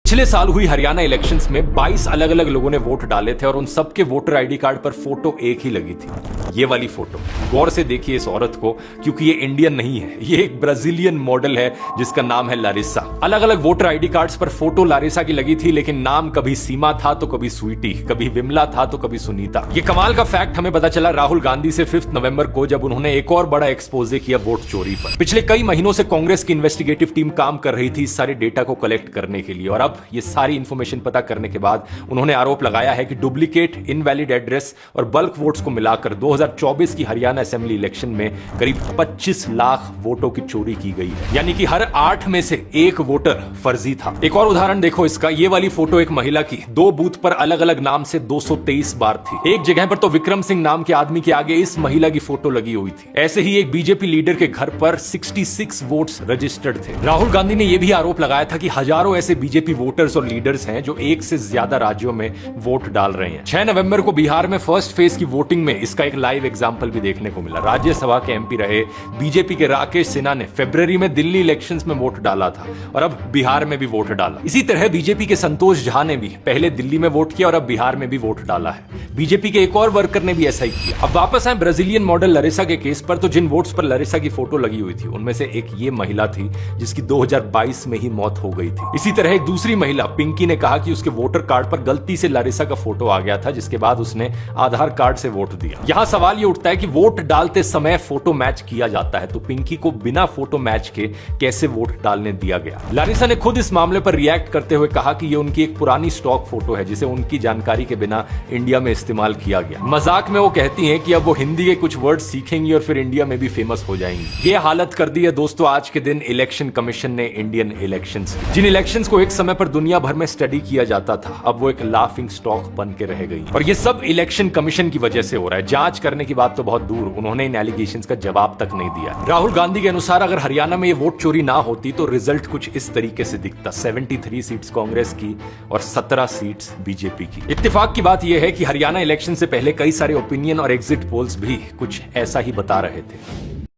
पिछले साल हुई हरियाणा इलेक्शंस में 22 अलग अलग लोगों ने वोट डाले थे और उन सबके वोटर आईडी कार्ड पर फोटो एक ही लगी थी, ये वाली फोटो। गौर से देखिए इस औरत को, क्योंकि ये इंडियन नहीं है, ये एक ब्राजीलियन मॉडल है जिसका नाम है लारिसा। अलग अलग वोटर आईडी कार्ड्स पर फोटो लारिसा की लगी थी, लेकिन नाम कभी सीमा था तो कभी स्वीटी, कभी विमला था तो कभी सुनीता। ये कमाल का फैक्ट हमें पता चला राहुल गांधी से 5 नवंबर को, जब उन्होंने एक और बड़ा एक्सपोजे किया वोट चोरी पर। पिछले कई महीनों से कांग्रेस की इन्वेस्टिगेटिव टीम काम कर रही थी इस सारे डेटा को कलेक्ट करने के लिए, और अब ये सारी इंफॉर्मेशन पता करने के बाद उन्होंने आरोप लगाया है कि डुप्लीकेट, इनवैलिड एड्रेस और बल्क वोट्स को मिलाकर 2024 की हरियाणा असेंबली इलेक्शन में करीब 25 लाख वोटों की चोरी की गई है, यानी कि हर 8 में से 1 वोटर फर्जी था। एक और उदाहरण देखो इसका, ये वाली फोटो एक महिला की 2 बूथ पर अलग अलग नाम से 223 बार थी। एक जगह पर तो विक्रम सिंह नाम के आदमी के आगे इस महिला की फोटो लगी हुई थी। ऐसे ही एक बीजेपी लीडर के घर पर 66 वोट्स रजिस्टर्ड थे। राहुल गांधी ने यह भी आरोप लगाया था कि हजारों ऐसे बीजेपी वोटर्स और लीडर्स हैं जो एक से ज्यादा राज्यों में वोट डाल रहे हैं। 6 नवंबर को बिहार में फर्स्ट फेज की वोटिंग में इसका एक लाइव एग्जांपल भी देखने को मिला। राज्यसभा के एमपी रहे बीजेपी के राकेश सिन्हा ने फरवरी में दिल्ली इलेक्शंस में वोट डाला था और अब बिहार में भी वोट डाला। इसी तरह बीजेपी के संतोष झा ने भी पहले दिल्ली में वोट किया और अब बिहार में भी वोट डाला है। बीजेपी के एक और वर्कर ने भी ऐसा ही किया। अब वापस आए ब्राजीलियन मॉडल लारिसा के केस पर, तो जिन वोट्स पर लारिसा की फोटो लगी हुई थी उनमें से एक ये महिला थी जिसकी 2022 में ही मौत हो गई थी। इसी तरह एक दूसरी महिला पिंकी ने कहा कि उसके वोटर कार्ड पर गलती से लारिसा का फोटो आ गया था, जिसके बाद उसने आधार कार्ड से वोट दिया। यहां सवाल ये उठता है कि वोट डालते समय फोटो मैच किया जाता है, तो पिंकी को बिना फोटो मैच के कैसे वोट डालने दिया गया। लारिसा ने खुद इस मामले पर रिएक्ट करते हुए कहा कि ये उनकी एक पुरानी स्टॉक फोटो है जिसे उनकी जानकारी के बिना इंडिया में इस्तेमाल किया गया। मजाक में वो कहती हैं कि अब वो हिंदी के कुछ वर्ड सीखेंगी और फिर इंडिया में भी फेमस हो जाएंगी। ये हालत कर दी है दोस्तों आज के दिन इलेक्शन कमीशन ने इंडियन इलेक्शंस की। जिन इलेक्शंस को एक समय पर दुनिया भर में स्टडी किया जाता था, अब वो एक लाफिंग स्टॉक बन के रह गई। और ये सब इलेक्शन कमीशन की वजह से हो रहा है। जांच करने की बात तो बहुत दूर, उन्होंने इन एलिगेशंस का जवाब तक नहीं दिया। राहुल गांधी के अनुसार अगर हरियाणा में ये वोट चोरी ना होती तो रिजल्ट कुछ इस तरीके से दिखता, 73 सीट्स कांग्रेस की और 17 सीट्स बीजेपी की। इत्तेफाक की बात यह है कि हरियाणा इलेक्शन से पहले कई सारे ओपिनियन और एग्जिट पोल्स भी कुछ ऐसा ही बता रहे थे।